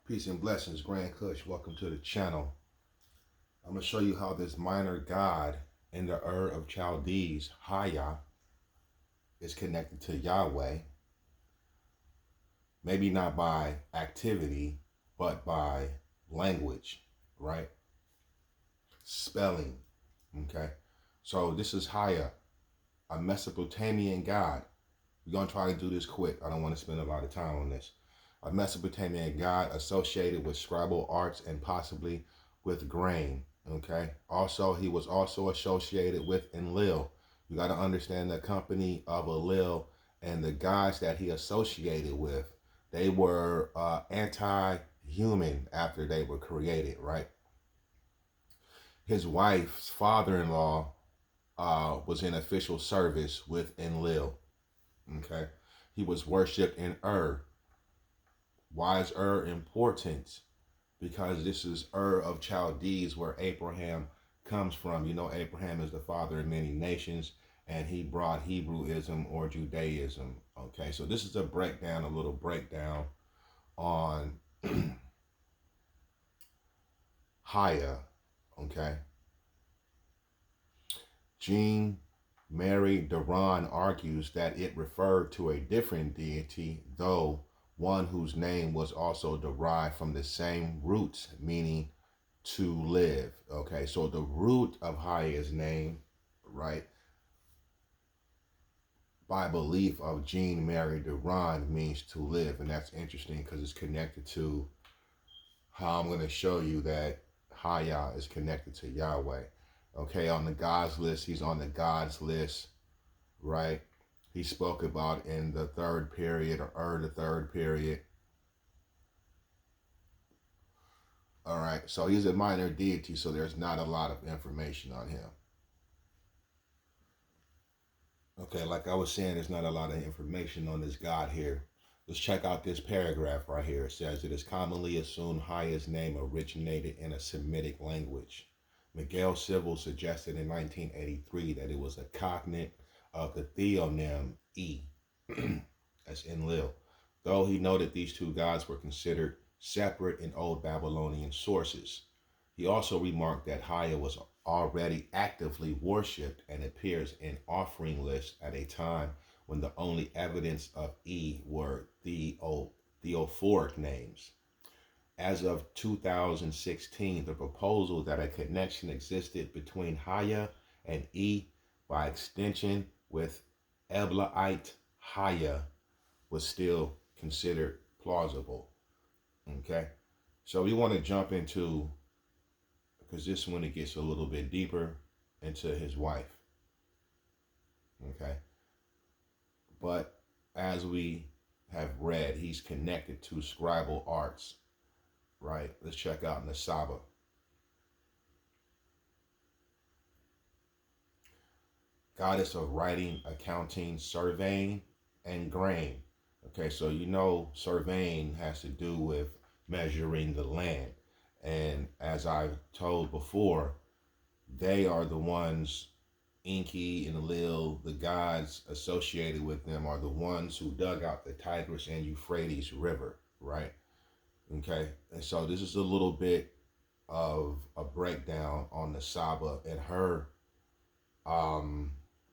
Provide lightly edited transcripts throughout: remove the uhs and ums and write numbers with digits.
Peace and blessings, Grand Kush. Welcome to the channel. I'm going to show you how this minor god in the of Chaldees, Haya, is connected to Yahweh. Maybe not by activity, but by language, right? Spelling, okay? So this is Haya, a Mesopotamian god. We're going to try to do this quick. I don't want to spend a lot of time on this. A Mesopotamian god associated with scribal arts and possibly with grain, okay? Also, he was also associated with Enlil. You got to understand the company of Enlil and the gods that he associated with. They were anti-human after they were created, right? His wife's father-in-law was in official service with Enlil, okay? He was worshipped in Why is important? Because this is of Chaldees, where Abraham comes from. You know, Abraham is the father of many nations, and he brought Hebrewism or Judaism. Okay, so this is a little breakdown on Haya. Okay, Jean Mary Duran argues that it referred to a different deity, though one whose name was also derived from the same roots, meaning to live. Okay, so the root of Haya's name, right, by belief of Jean Mary Duran, means to live. And that's interesting because it's connected to how I'm going to show you that Haya is connected to Yahweh. Okay, on the God's list, he's on the God's list, right? He spoke about in the third period or the third period. All right, so he's a minor deity, so there's not a lot of information on him. Okay, like I was saying, there's not a lot of information on this God here. Let's check out this paragraph right here. It says, it is commonly assumed Haya's name originated in a Semitic language. Miguel Civil suggested in 1983 that it was a cognate of the theonym E, as Enlil, though he noted these two gods were considered separate in Old Babylonian sources. He also remarked that Haya was already actively worshipped and appears in offering lists at a time when the only evidence of E were theophoric names. As of 2016, the proposal that a connection existed between Haya and E, by extension with Eblaite Haya, was still considered plausible. Okay, so we want to jump into, because this one it gets a little bit deeper into his wife. Okay, but as we have read, he's connected to scribal arts, right? Let's check out Nasaba. Goddess of writing, accounting, surveying, and grain. Okay, so you know surveying has to do with measuring the land. And as I've told before, they are the ones, Enki and Lil, the gods associated with them, are the ones who dug out the Tigris and Euphrates River, right? Okay, and so this is a little bit of a breakdown on the Saba, and her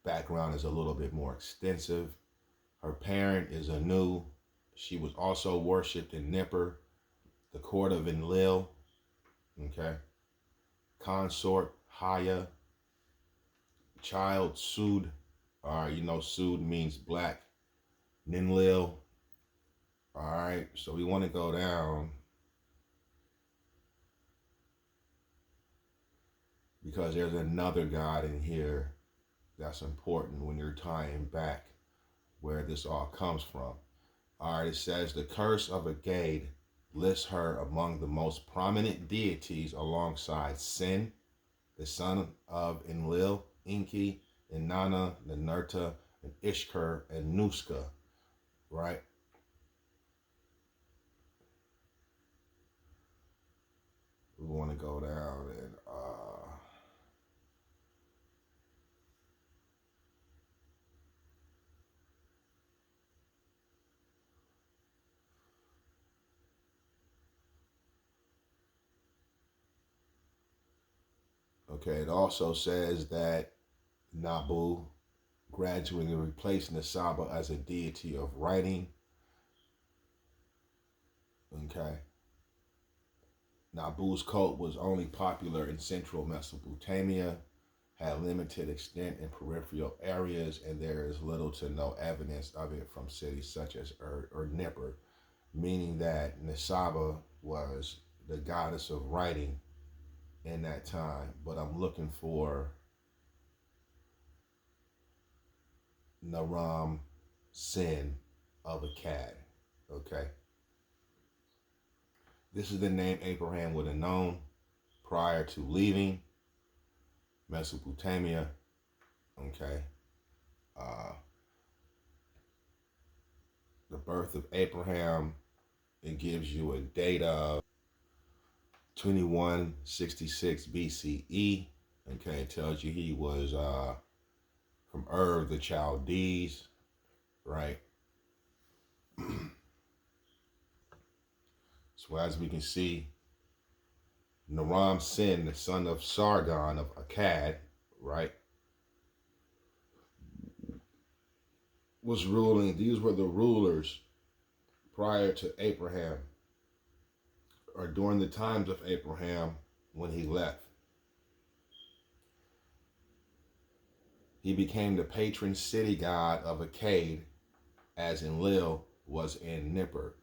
background is a little bit more extensive. Her parent is Anu. She was also worshipped in Nippur, the court of Enlil. Okay, consort Haya, child Sud. You know, Sud means black. Ninlil. All right, so we want to go down because there's another god in here that's important when you're tying back where this all comes from. All right, it says the curse of Agade lists her among the most prominent deities alongside Sin, the son of Enlil, Enki, Inanna, Ninurta, and Ishkur, and Nuska, right? We want to go down and Okay, it also says that Nabu gradually replaced Nisaba as a deity of writing. Okay. Nabu's cult was only popular in central Mesopotamia, had limited extent in peripheral areas, and there is little to no evidence of it from cities such as Ur or Nippur, meaning that Nisaba was the goddess of writing in that time. But I'm looking for Naram Sin of Akkad. Okay. This is the name Abraham would have known prior to leaving Mesopotamia. Okay. Uh, the birth of Abraham, it gives you a date of 2166 BCE. Okay, it tells you he was from Ur the Chaldees, right? So as we can see, Naram Sin, the son of Sargon of Akkad, right, was ruling. These were the rulers prior to Abraham, or during the times of Abraham when he left. He became the patron city god of Akkad, as Enlil was in Nippur.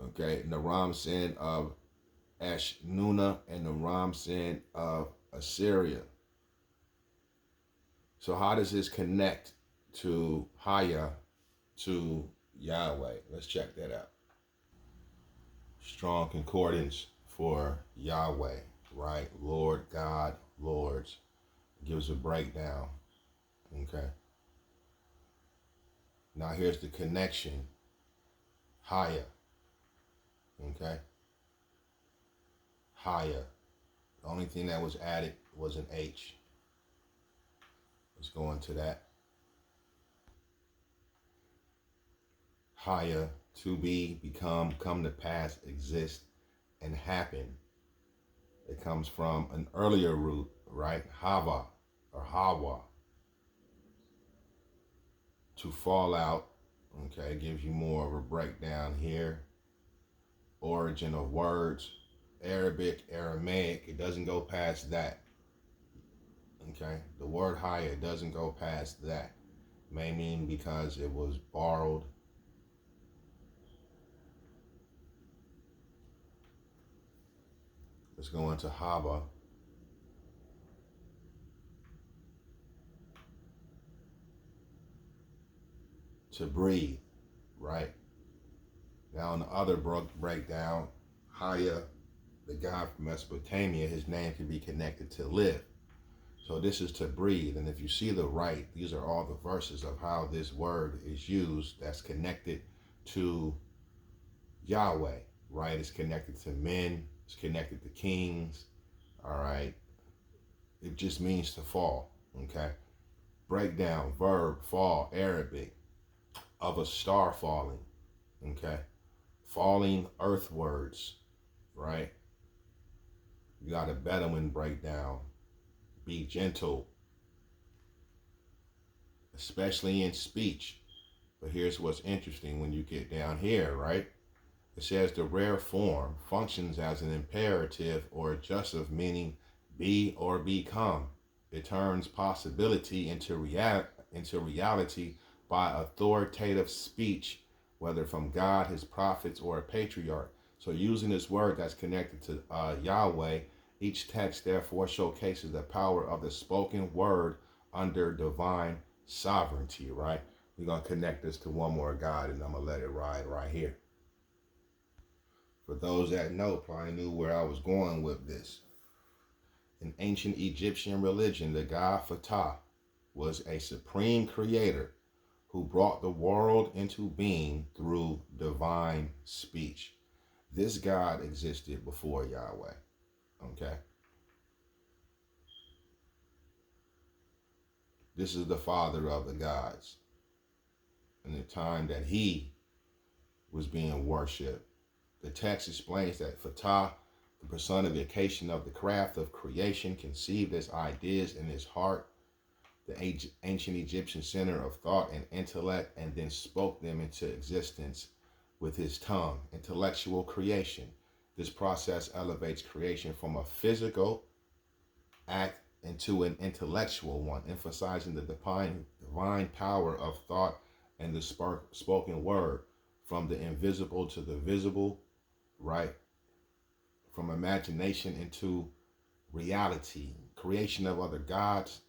Okay, Naram Sin of Ashnuna and Naram Sin of Assyria. So how does this connect to Haya, to YhWh? Let's check that out. Strong concordance for YhWh, right? Lord, God, Lords. Gives a breakdown. Okay. Now here's the connection. Haya. Okay. Haya. The only thing that was added was an H. Let's go into that. Haya, to be, become, come to pass, exist, and happen. It comes from an earlier root, right? Hava or Hawa. To fall out, okay, gives you more of a breakdown here. Origin of words, Arabic, Aramaic, it doesn't go past that. Okay, the word Haya doesn't go past that. May mean because it was borrowed. Let's go into Haba. To breathe, right? Now in the other breakdown, Haya, the god from Mesopotamia, his name can be connected to live. So this is to breathe. And if you see the right, these are all the verses of how this word is used that's connected to YhWh, right? It's connected to men. It's connected to kings, all right? It just means to fall, okay? Breakdown, verb, fall, Arabic, of a star falling, okay? Falling earthwards, right? You got a Bedouin breakdown. Be gentle, especially in speech. But here's what's interesting when you get down here, right? It says the rare form functions as an imperative or adjussive, meaning be or become. It turns possibility into reality by authoritative speech, whether from God, his prophets, or a patriarch. So using this word that's connected to YhWh, each text therefore showcases the power of the spoken word under divine sovereignty, right? We're going to connect this to one more God, and I'm going to let it ride right here. For those that know, probably knew where I was going with this. In ancient Egyptian religion, the god Ptah was a supreme creator who brought the world into being through divine speech. This God existed before YhWh, okay? This is the father of the gods. In the time that he was being worshipped, the text explains that Ptah the personification of the craft of creation, conceived as ideas in his heart, the ancient Egyptian center of thought and intellect, and then spoke them into existence with his tongue. Intellectual creation. This process elevates creation from a physical act into an intellectual one, emphasizing the divine power of thought and the spoken word, from the invisible to the visible, right? From imagination into reality, creation of other gods.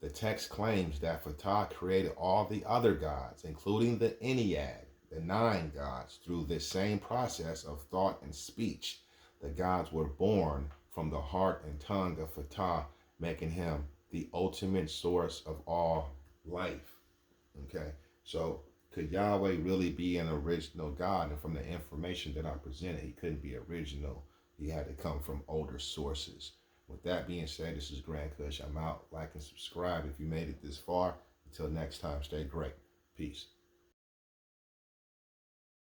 The text claims that Ptah created all the other gods, including the Ennead, the 9 gods, through this same process of thought and speech. The gods were born from the heart and tongue of Ptah, making him the ultimate source of all life. Okay, so could Yahweh really be an original God? And from the information that I presented, he couldn't be original. He had to come from older sources. With that being said, this is Grand Kush. I'm out. Like and subscribe if you made it this far. Until next time, stay great. Peace.